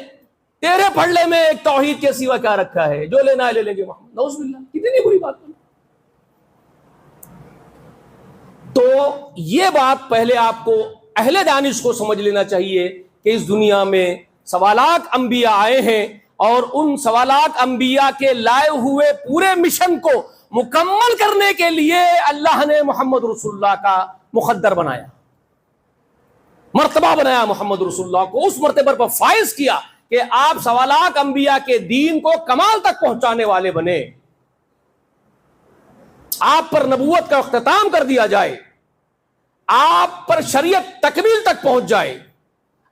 تیرے پھڑلے میں ایک توحید کے سوا کیا رکھا ہے، جو لینا ہے لے لیں گے محمد۔ نعوذ باللہ، کتنی بری بات ہے۔ تو یہ بات پہلے آپ کو اہل دانش کو سمجھ لینا چاہیے کہ اس دنیا میں سوالات انبیاء آئے ہیں اور ان سوالات انبیاء کے لائے ہوئے پورے مشن کو مکمل کرنے کے لیے اللہ نے محمد رسول اللہ کا مقدر بنایا، مرتبہ بنایا محمد رسول اللہ کو، اس مرتبہ پر فائز کیا کہ آپ سوالات انبیاء کے دین کو کمال تک پہنچانے والے بنے، آپ پر نبوت کا اختتام کر دیا جائے، آپ پر شریعت تکمیل تک پہنچ جائے،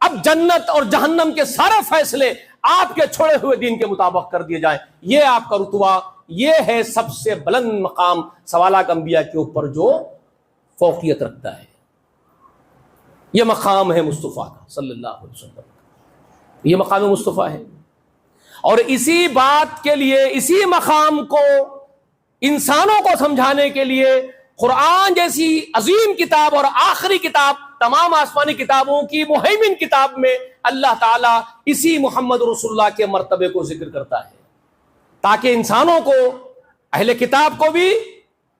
اب جنت اور جہنم کے سارے فیصلے آپ کے چھوڑے ہوئے دین کے مطابق کر دیے جائیں۔ یہ آپ کا رتبہ، یہ ہے سب سے بلند مقام سوالات انبیاء کے اوپر جو فوقیت رکھتا ہے۔ یہ مقام ہے مصطفیٰ کا صلی اللہ علیہ وسلم، یہ مقام مصطفیٰ ہے۔ اور اسی بات کے لیے، اسی مقام کو انسانوں کو سمجھانے کے لیے قرآن جیسی عظیم کتاب اور آخری کتاب تمام آسمانی کتابوں کی مہیمن کتاب میں اللہ تعالیٰ اسی محمد رسول اللہ کے مرتبے کو ذکر کرتا ہے، تاکہ انسانوں کو، اہل کتاب کو بھی،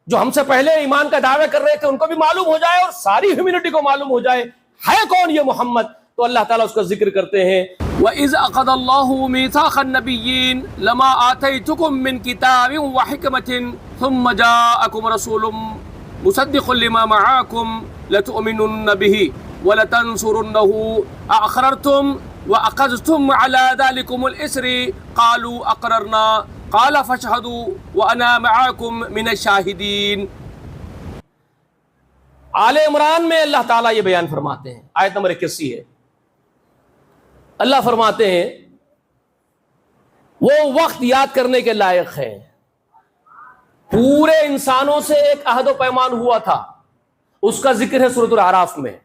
جو ہم سے پہلے ایمان کا دعویٰ کر رہے تھے، ان کو بھی معلوم ہو جائے اور ساری ہیومینٹی کو معلوم ہو جائے ہے کون یہ محمد۔ تو اللہ تعالیٰ اس کا ذکر کرتے ہیں، وَإِذْ أَخَذَ اللَّهُ مِيثَاقَ النَّبِيِّينَ لَمَا آتَيْتُكُم مِّن كِتَابٍ وَحِكْمَةٍ ثُمَّ جَاءَكُمْ رَسُولٌ مُصَدِّقٌ لِّمَا مَعَكُمْ لَتُؤْمِنُنَّ بِهِ وَلَتَنصُرُنَّهُ أَأَقْرَرْتُمْ وَأَخَذْتُمْ عَلَى ذَلِكُمُ الْإِصْرَ قَالُوا أَقْرَرْنَا قَالَ فَاشْهَدُوا وَأَنَا مَعَكُمْ مِنَ الشَّاهِدِينَ۔ آل عمران میں اللہ تعالیٰ یہ بیان فرماتے ہیں، آیت نمبر 81 ہے، اللہ فرماتے ہیں وہ وقت یاد کرنے کے لائق ہے، پورے انسانوں سے ایک عہد و پیمان ہوا تھا، اس کا ذکر ہے سورۃ الاعراف میں،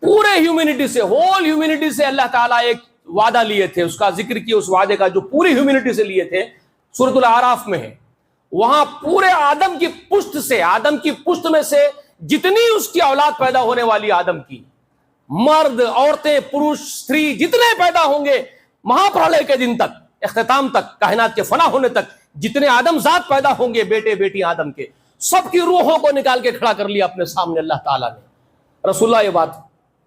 پورے ہیومینٹی سے، ہول ہیومینٹی سے اللہ تعالیٰ ایک وعدہ لیے تھے، اس کا ذکر کیا، اس وعدے کا جو پوری ہیومینٹی سے لیے تھے سورۃ الاعراف میں ہے۔ وہاں پورے آدم کی پشت سے، آدم کی پشت میں سے جتنی اس کی اولاد پیدا ہونے والی آدم کی، مرد، عورتیں، پروش، استری جتنے پیدا ہوں گے مہا پرلے کے دن تک، اختتام تک، کائنات کے فنا ہونے تک، جتنے آدم ذات پیدا ہوں گے، بیٹے بیٹی آدم کے، سب کی روحوں کو نکال کے کھڑا کر لیا اپنے سامنے اللہ تعالیٰ نے۔ رسول اللہ یہ بات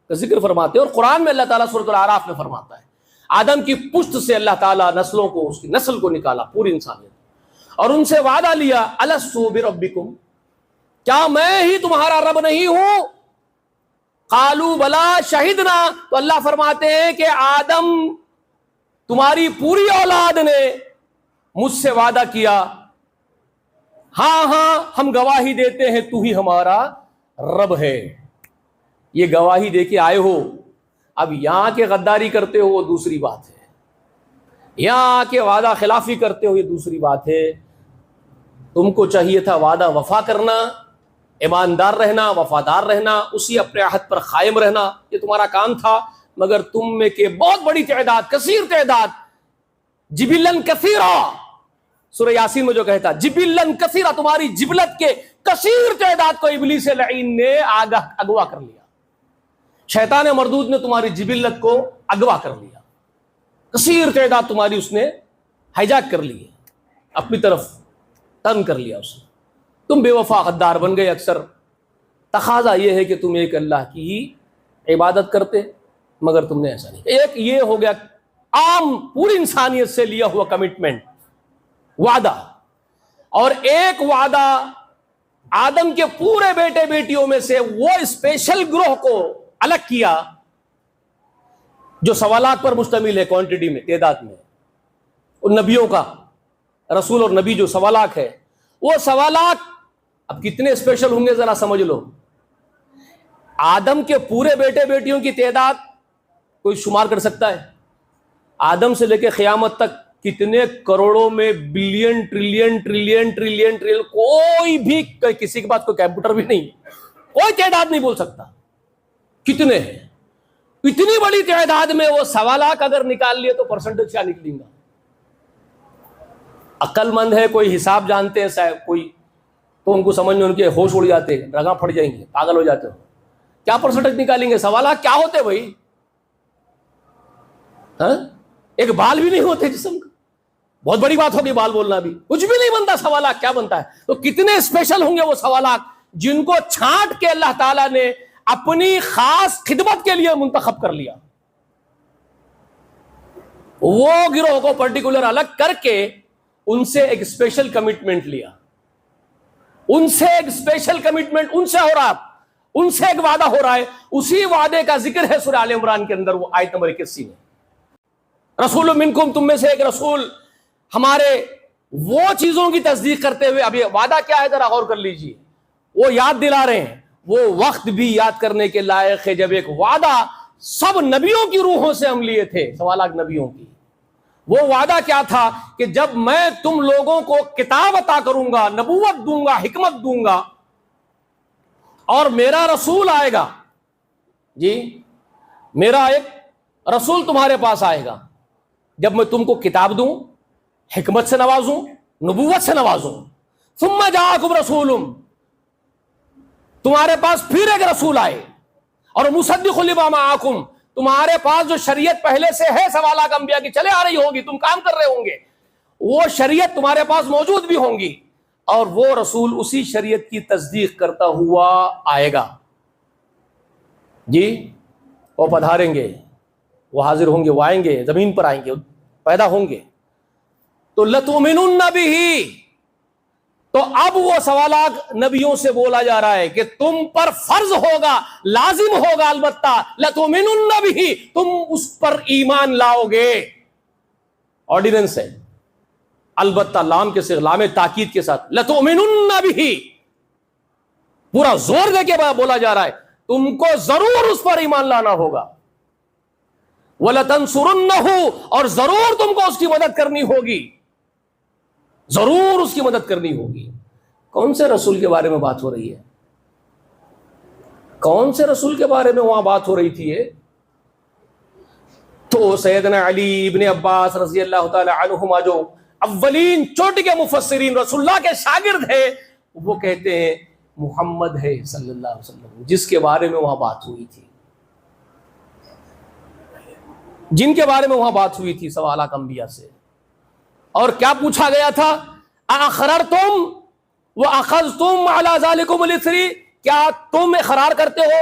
کا ذکر فرماتے ہیں، اور قرآن میں اللہ تعالیٰ سورۃ الاعراف میں فرماتا ہے آدم کی پشت سے اللہ تعالیٰ نسلوں کو، اس کی نسل کو نکالا، پوری انسانیت، اور ان سے وعدہ لیا، الستُ بربکم، کیا میں ہی تمہارا رب نہیں ہوں؟ قالوا بلا شہدنا، تو اللہ فرماتے ہیں کہ آدم تمہاری پوری اولاد نے مجھ سے وعدہ کیا، ہاں ہاں ہم گواہی دیتے ہیں تو ہی ہمارا رب ہے۔ یہ گواہی دے کے آئے ہو، اب یہاں کے غداری کرتے ہو وہ دوسری بات ہے، یہاں کے وعدہ خلافی کرتے ہو یہ دوسری بات ہے۔ تم کو چاہیے تھا وعدہ وفا کرنا، ایماندار رہنا، وفادار رہنا، اسی اپنے عہد پر قائم رہنا، یہ تمہارا کام تھا، مگر تم میں کے بہت بڑی تعداد، کثیر تعداد، جبلن کثیرا، سورہ یاسین میں جو کہتا جبلن کثیرا، تمہاری جبلت کے کثیر تعداد کو ابلیس لعین نے اغوا کر لیا، شیطان مردود نے تمہاری جبلت کو اغوا کر لیا، کثیر تعداد تمہاری اس نے ہائیجیک کر لی، اپنی طرف ٹرن کر لیا اسے، تم بے وفا غدار بن گئے۔ اکثر تقاضا یہ ہے کہ تم ایک اللہ کی ہی عبادت کرتے، مگر تم نے ایسا نہیں۔ ایک یہ ہو گیا عام پوری انسانیت سے لیا ہوا کمٹمنٹ، وعدہ، اور ایک وعدہ آدم کے پورے بیٹے بیٹیوں میں سے وہ اسپیشل گروہ کو الگ کیا جو سوالات پر مشتمل ہے، کوانٹٹی میں، تعداد میں، ان نبیوں کا، رسول اور نبی جو سوالات ہے، وہ سوالات اب کتنے اسپیشل ہوں گے ذرا سمجھ لو۔ آدم کے پورے بیٹے بیٹیوں کی تعداد کوئی شمار کر سکتا ہے؟ آدم سے لے کے قیامت تک کتنے کروڑوں میں، billion, trillion trillion trillion trillion, کوئی بھی کسی کے پاس کوئی کمپیوٹر بھی نہیں، کوئی تعداد نہیں بول سکتا کتنے ہیں۔ اتنی بڑی تعداد میں وہ سوالات اگر نکال لیے تو پرسنٹیج کیا نکلیں گا؟ عقل مند ہے، کوئی حساب جانتے ہیں صاحب، کوئی تو ان کو سمجھ میں ان کے ہوش اڑ جاتے ہیں، رگاں پھٹ جائیں گے، پاگل ہو جاتے ہو، کیا پرسنٹیج نکالیں گے؟ سوالات کیا ہوتے بھائی؟ ایک بال بھی نہیں ہوتے جسم کا، بہت بڑی بات ہوگی بال بولنا بھی، کچھ بھی نہیں بنتا، سوالات کیا بنتا ہے؟ تو کتنے اسپیشل ہوں گے وہ سوالات جن کو چھانٹ کے اللہ تعالیٰ نے اپنی خاص خدمت کے لیے منتخب کر لیا، وہ گروہ کو پرٹیکولر الگ کر کے ان سے ایک اسپیشل کمٹمنٹ لیا، ان سے ایک اسپیشل کمٹمنٹ ان سے ہو رہا، ان سے ایک وعدہ ہو رہا ہے، اسی وعدے کا ذکر ہے سورہ آل عمران کے اندر، وہ آیت نمبر 81 میں، رسول منکم، تم میں سے ایک رسول ہمارے وہ چیزوں کی تصدیق کرتے ہوئے، اب یہ وعدہ کیا ہے ذرا غور کر لیجئے، وہ یاد دلا رہے ہیں، وہ وقت بھی یاد کرنے کے لائق ہے جب ایک وعدہ سب نبیوں کی روحوں سے ہم لیے تھے، سوالات نبیوں کی۔ وہ وعدہ کیا تھا کہ جب میں تم لوگوں کو کتاب عطا کروں گا، نبوت دوں گا، حکمت دوں گا، اور میرا رسول آئے گا، جی میرا ایک رسول تمہارے پاس آئے گا، جب میں تم کو کتاب دوں، حکمت سے نوازوں، نبوت سے نوازوں، ثم جاءکم رسول، تمہارے پاس پھر ایک رسول آئے اور مصدق لما معکم، تمہارے پاس جو شریعت پہلے سے ہے سوالات انبیاء کی چلے آ رہی ہوگی، تم کام کر رہے ہوں گے، وہ شریعت تمہارے پاس موجود بھی ہوں گی، اور وہ رسول اسی شریعت کی تصدیق کرتا ہوا آئے گا، جی وہ پدھاریں گے، وہ حاضر ہوں گے، وہ آئیں گے، زمین پر آئیں گے، پیدا ہوں گے، تو لتؤمنن بہ، تو اب وہ سوالات نبیوں سے بولا جا رہا ہے کہ تم پر فرض ہوگا، لازم ہوگا، البتہ لتؤمنن بہ، تم اس پر ایمان لاؤ گے، آرڈیننس ہے، البتہ لام کے صیغہ، لام تاکید کے ساتھ، لتؤمنن بہ، پورا زور دے کے بولا جا رہا ہے تم کو ضرور اس پر ایمان لانا ہوگا، وَلَتَنْصُرُنَّهُ، اور ضرور تم کو اس کی مدد کرنی ہوگی، ضرور اس کی مدد کرنی ہوگی۔ کون سے رسول کے بارے میں بات ہو رہی ہے؟ کون سے رسول کے بارے میں وہاں بات ہو رہی تھی یہ؟ تو سیدنا علی ابن عباس رضی اللہ تعالی عنہما، جو اولین چوٹی کے مفسرین، رسول اللہ کے شاگرد ہیں، وہ کہتے ہیں محمد ہے صلی اللہ علیہ وسلم، جس کے بارے میں وہاں بات ہوئی تھی، جن کے بارے میں وہاں بات ہوئی تھی سوالات انبیاء سے۔ اور کیا پوچھا گیا تھا؟ اَأَقْرَرْتُمْ وَأَخَذْتُمْ عَلَى ذَلِكُمُ الْإِثْرِ، کیا تم اقرار کرتے ہو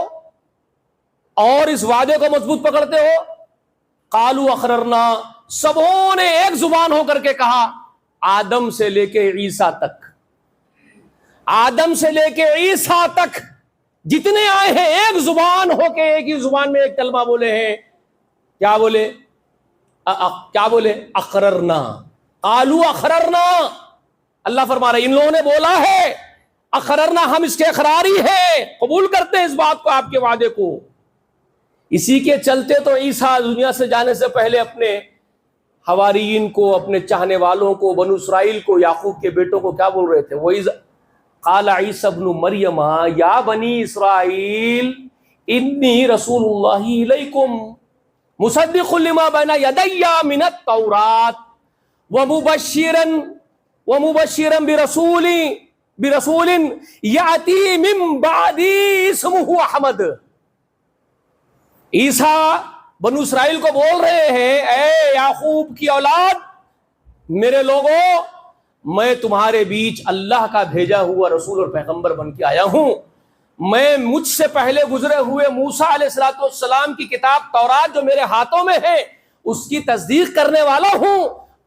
اور اس وعدے کو مضبوط پکڑتے ہو؟ قالوا اقررنا، سبوں نے ایک زبان ہو کر کے کہا، آدم سے لے کے عیسیٰ تک، آدم سے لے کے عیسیٰ تک جتنے آئے ہیں ایک زبان ہو کے ایک ہی زبان میں ایک کلمہ بولے ہیں، کیا بولے؟ کیا بولے؟ اقررنا، قالوا اقررنا، اللہ فرما رہے ان لوگوں نے بولا ہے اقررنا، ہم اس کے اقراری ہیں، قبول کرتے ہیں اس بات کو، آپ کے وعدے کو۔ اسی کے چلتے تو عیسیٰ دنیا سے جانے سے پہلے اپنے حواریین کو، اپنے چاہنے والوں کو، بنو اسرائیل کو، یعقوب کے بیٹوں کو کیا بول رہے تھے؟ وَإِذْ قَالَ عِيسَى ابْنُ مَرْيَمَ يَا بَنِي إِسْرَائِيلَ إِنِّي رَسُولُ اللَّهِ إِلَيْكُمْ مُصَدِّقٌ لِمَا بَيْنَ يَدَيَّ مِنَ التَّوْرَاةِ وَمُبَشِّرًا بِرَسُولٍ يَأْتِي مِن بَعْدِي اسْمُهُ أَحْمَدُ۔ عیسیٰ بنو اسرائیل کو بول رہے ہیں، اے یعقوب کی اولاد، میرے لوگوں، میں تمہارے بیچ اللہ کا بھیجا ہوا رسول اور پیغمبر بن کے آیا ہوں، میں مجھ سے پہلے گزرے ہوئے موسیٰ علیہ السلام کی کتاب تورات جو میرے ہاتھوں میں ہے اس کی تصدیق کرنے والا ہوں،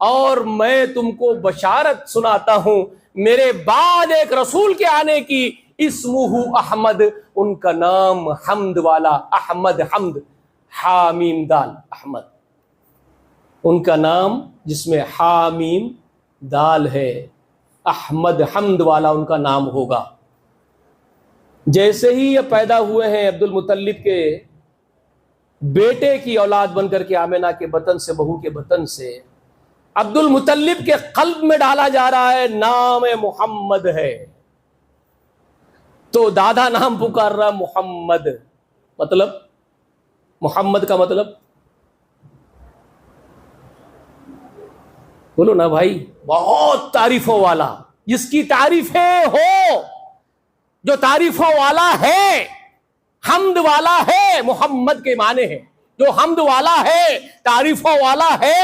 اور میں تم کو بشارت سناتا ہوں میرے بعد ایک رسول کے آنے کی، اسمہ احمد، ان کا نام حمد والا، احمد، حمد، حامیم دال، احمد، ان کا نام جس میں حامیم دال ہے، احمد، حمد والا ان کا نام ہوگا۔ جیسے ہی یہ پیدا ہوئے ہیں عبد المطلب کے بیٹے کی اولاد بن کر کے، آمنہ کے بطن سے، بہو کے بطن سے، عبد المطلب کے قلب میں ڈالا جا رہا ہے نام محمد ہے، تو دادا نام پکار رہا محمد، مطلب محمد کا مطلب بولو نا بھائی، بہت تعریفوں والا، جس کی تعریفیں ہو، جو تعریفوں والا ہے، حمد والا ہے، محمد کے معنی ہے جو حمد والا ہے، تعریفوں والا ہے۔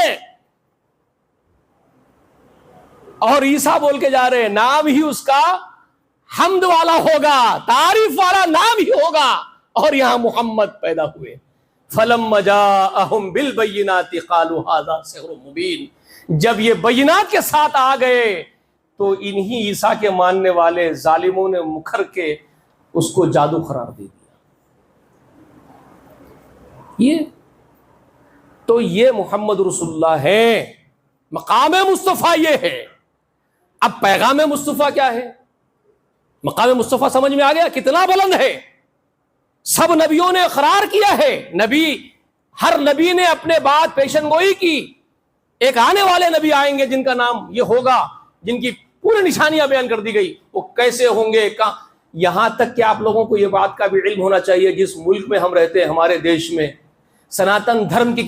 اور عیسیٰ بول کے جا رہے ہیں نام ہی اس کا حمد والا ہوگا، تعریف والا نام ہی ہوگا، اور یہاں محمد پیدا ہوئے۔ فَلَمَّا جَاءَهُم بِالْبَيِّنَاتِ قَالُوا هَذَا سِحْرٌ مُبِينٌ، جب یہ بینات کے ساتھ آ گئے تو انہی عیسیٰ کے ماننے والے ظالموں نے مکر کے اس کو جادو قرار دے دیا۔ یہ محمد رسول اللہ ہے، مقام مصطفیٰ یہ ہے۔ اب پیغام مصطفیٰ کیا ہے؟ مقام مصطفیٰ سمجھ میں آ گیا کتنا بلند ہے؟ سب نبیوں نے اقرار کیا ہے، ہر نبی نے اپنے بعد پیشن گوئی کی، ایک آنے والے نبی آئیں گے جن کا نام یہ ہوگا، جن کی پوری نشانیاں بیان کر دی گئی، وہ کیسے ہوں گے، یہاں تک کہ آپ لوگوں کو یہ بات کا بھی علم ہونا چاہیے، جس ملک میں ہم رہتے ہیں، ہمارے دیش میں، سناتن دھرم کی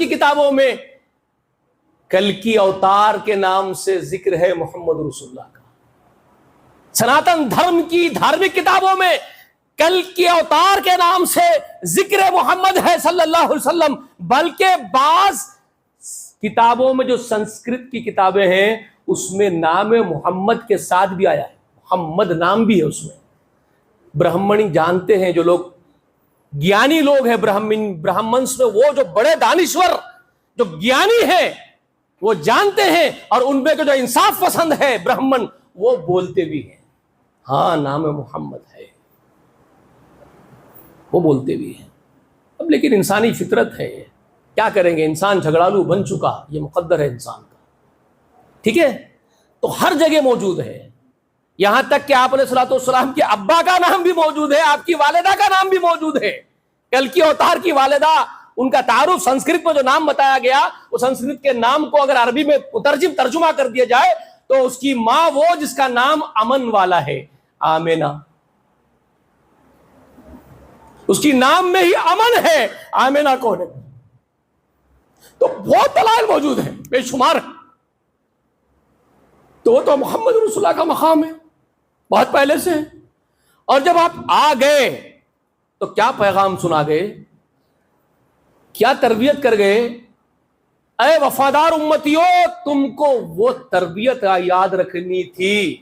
کتابوں میں کلکی اوتار کے نام سے ذکر ہے محمد رسول اللہ کا۔ سناتن دھرم کی دھارمک کتابوں میں کل کے اوتار کے نام سے ذکر محمد ہے صلی اللہ علیہ وسلم، بلکہ بعض کتابوں میں جو سنسکرت کی کتابیں ہیں اس میں نام محمد کے ساتھ بھی آیا ہے، محمد نام بھی ہے اس میں۔ برہمنی جانتے ہیں جو لوگ گیانی لوگ ہیں، برہمنس میں وہ جو بڑے دانشور جو گیانی ہیں وہ جانتے ہیں، اور ان میں جو انصاف پسند ہے برہمن وہ بولتے بھی ہیں ہاں نام محمد ہے، وہ بولتے بھی ہیں۔ اب لیکن انسانی فطرت ہے، کیا کریں گے، انسان جھگڑالو بن چکا، یہ مقدر ہے انسان کا، ٹھیک ہے؟ تو ہر جگہ موجود ہے، یہاں تک کہ آپ علیہ الصلوۃ والسلام کے ابا کا نام بھی موجود ہے، آپ کی والدہ کا نام بھی موجود ہے۔ کل کی اوتار کی والدہ، ان کا تعارف سنسکرت میں جو نام بتایا گیا، وہ سنسکرت کے نام کو اگر عربی میں ترجمہ کر دیا جائے تو اس کی ماں وہ جس کا نام امن والا ہے، آمینہ، اس کی نام میں ہی امن ہے، آمینہ کون ہے؟ تو بہت دلائل موجود ہیں، بے شمار، تو وہ تو محمد رسول اللہ کا مقام ہے، بہت پہلے سے ہے۔ اور جب آپ آ گئے تو کیا پیغام سنا گئے، کیا تربیت کر گئے؟ اے وفادار امتیوں، تم کو وہ تربیت یاد رکھنی تھی،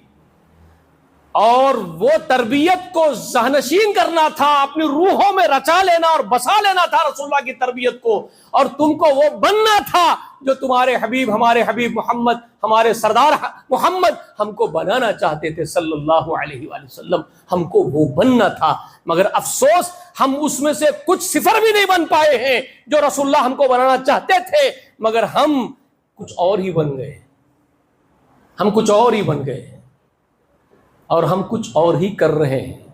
اور وہ تربیت کو ذہنشین کرنا تھا، اپنی روحوں میں رچا لینا اور بسا لینا تھا رسول اللہ کی تربیت کو، اور تم کو وہ بننا تھا جو تمہارے حبیب، ہمارے حبیب محمد، ہمارے سردار محمد ہم کو بنانا چاہتے تھے صلی اللہ علیہ وآلہ وسلم، ہم کو وہ بننا تھا۔ مگر افسوس ہم اس میں سے کچھ صفر بھی نہیں بن پائے ہیں جو رسول اللہ ہم کو بنانا چاہتے تھے، مگر ہم کچھ اور ہی بن گئے، ہم کچھ اور ہی بن گئے، اور ہم کچھ اور ہی کر رہے ہیں،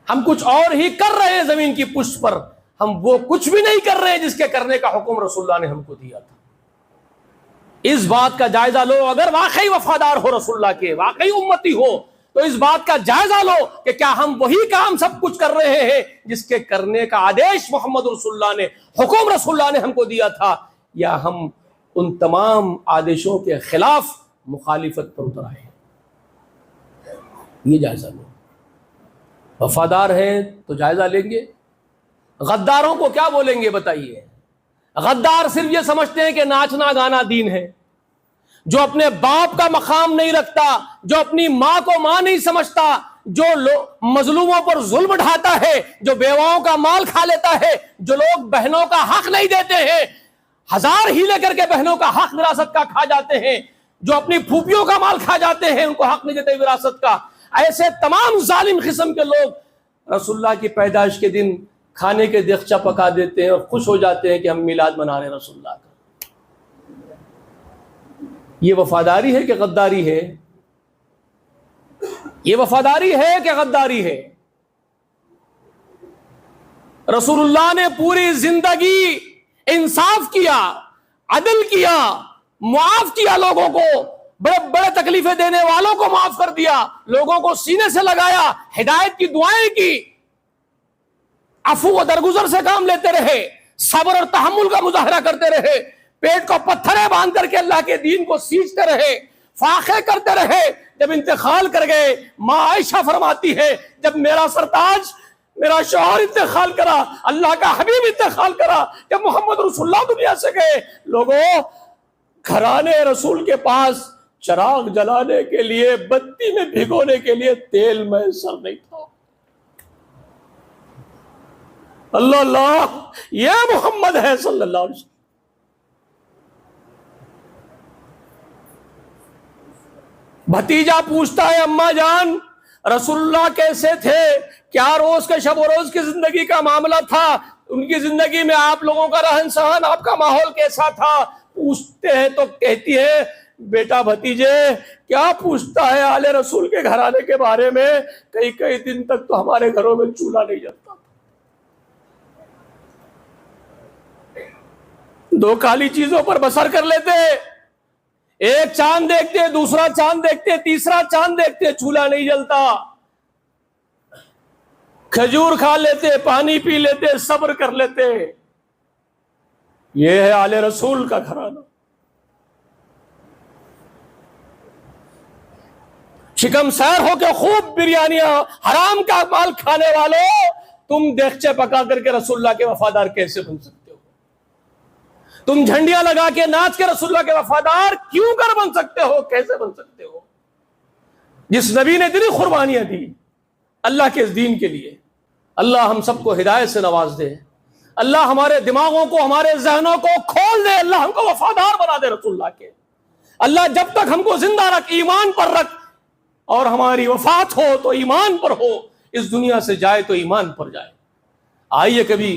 ہم کچھ اور ہی کر رہے ہیں زمین کی پشت پر، ہم وہ کچھ بھی نہیں کر رہے ہیں جس کے کرنے کا حکم رسول اللہ نے ہم کو دیا تھا۔ اس بات کا جائزہ لو، اگر واقعی وفادار ہو رسول اللہ کے، واقعی امتی ہو، تو اس بات کا جائزہ لو کہ کیا ہم وہی کام سب کچھ کر رہے ہیں جس کے کرنے کا آدیش محمد رسول اللہ نے، حکم رسول اللہ نے ہم کو دیا تھا، یا ہم ان تمام آدیشوں کے خلاف مخالفت پر اتر آئے؟ یہ جائزہ لو۔ وفادار ہیں تو جائزہ لیں گے۔ غداروں کو کیا بولیں گے بتائیے؟ غدار صرف یہ سمجھتے ہیں کہ ناچنا گانا دین ہے، جو اپنے باپ کا مقام نہیں رکھتا، جو اپنی ماں کو ماں نہیں سمجھتا، جو مظلوموں پر ظلم ڈھاتا ہے، جو بیواؤں کا مال کھا لیتا ہے، جو لوگ بہنوں کا حق نہیں دیتے ہیں، ہزار ہیلے کر کے بہنوں کا حق وراثت کا کھا جاتے ہیں، جو اپنی پھوپھیوں کا مال کھا جاتے ہیں، ان کو حق نہیں دیتے وراثت کا، ایسے تمام ظالم قسم کے لوگ رسول اللہ کی پیدائش کے دن کھانے کے دیگچہ پکا دیتے ہیں اور خوش ہو جاتے ہیں کہ ہم میلاد منا رہے ہیں رسول اللہ کا۔ یہ وفاداری ہے کہ غداری ہے؟ یہ وفاداری ہے کہ غداری ہے؟ رسول اللہ نے پوری زندگی انصاف کیا، عدل کیا، معاف کیا لوگوں کو، بڑے بڑے تکلیفیں دینے والوں کو معاف کر دیا، لوگوں کو سینے سے لگایا، ہدایت کی دعائیں کی، عفو و درگزر سے کام لیتے رہے، صبر اور تحمل کا مظاہرہ کرتے رہے، پیٹ کو پتھریں باندھ کر کے اللہ کے دین کو سینچتے رہے، فاقے کرتے رہے۔ جب انتقال کر گئے، ماں عائشہ فرماتی ہے جب میرا سرتاج، میرا شوہر انتقال کرا، اللہ کا حبیب انتقال کرا، جب محمد رسول اللہ دنیا سے گئے، لوگوں گھرانے رسول کے پاس چراغ جلانے کے لیے، بتی میں بھگونے کے لیے تیل میسر نہیں تھا۔ اللہ اللہ، یہ محمد ہے صلی اللہ علیہ وسلم۔ بھتیجا پوچھتا ہے اماں جان رسول اللہ کیسے تھے، کیا روز کے شب و روز کی زندگی کا معاملہ تھا، ان کی زندگی میں آپ لوگوں کا رہن سہن، آپ کا ماحول کیسا تھا؟ پوچھتے ہیں تو کہتی ہے بیٹا بھتیجے کیا پوچھتا ہے آل رسول کے گھرانے کے بارے میں، کئی کئی دن تک تو ہمارے گھروں میں چولہا نہیں جلتا، دو کالی چیزوں پر بسر کر لیتے، ایک چاند دیکھتے، دوسرا چاند دیکھتے، تیسرا چاند دیکھتے، چولہا نہیں جلتا، کھجور کھا لیتے، پانی پی لیتے، صبر کر لیتے۔ یہ ہے آل رسول کا گھرانہ۔ شکم سیر ہو کے خوب بریانیاں حرام کا مال کھانے والوں، تم دیگچے پکا کر کے رسول اللہ کے وفادار کیسے بن سکتے ہو؟ تم جھنڈیاں لگا کے ناچ کے رسول اللہ کے وفادار کیوں کر بن سکتے ہو؟ کیسے بن سکتے ہو؟ جس نبی نے اتنی قربانیاں دی اللہ کے اس دین کے لیے، اللہ ہم سب کو ہدایت سے نواز دے، اللہ ہمارے دماغوں کو، ہمارے ذہنوں کو کھول دے، اللہ ہم کو وفادار بنا دے رسول اللہ کے۔ اللہ جب تک ہم کو زندہ رکھ، ایمان پر رکھ، اور ہماری وفات ہو تو ایمان پر ہو، اس دنیا سے جائے تو ایمان پر جائے۔ آئیے کبھی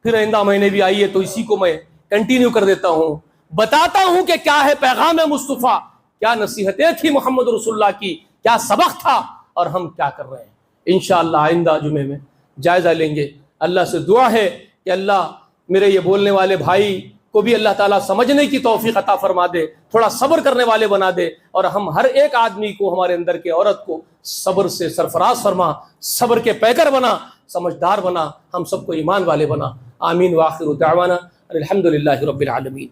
پھر آئندہ مہینے بھی آئیے تو اسی کو میں کنٹینیو کر دیتا ہوں، بتاتا ہوں کہ کیا ہے پیغام مصطفیٰ، کیا نصیحتیں تھی محمد رسول اللہ کی، کیا سبق تھا، اور ہم کیا کر رہے ہیں۔ انشاءاللہ آئندہ جمعے میں جائزہ لیں گے۔ اللہ سے دعا ہے کہ اللہ میرے یہ بولنے والے بھائی کو بھی اللہ تعالیٰ سمجھنے کی توفیق عطا فرما دے، تھوڑا صبر کرنے والے بنا دے، اور ہم ہر ایک آدمی کو، ہمارے اندر کے عورت کو صبر سے سرفراز فرما، صبر کے پیکر بنا، سمجھدار بنا، ہم سب کو ایمان والے بنا۔ آمین۔ وآخر دعوانا الحمدللہ رب العالمین۔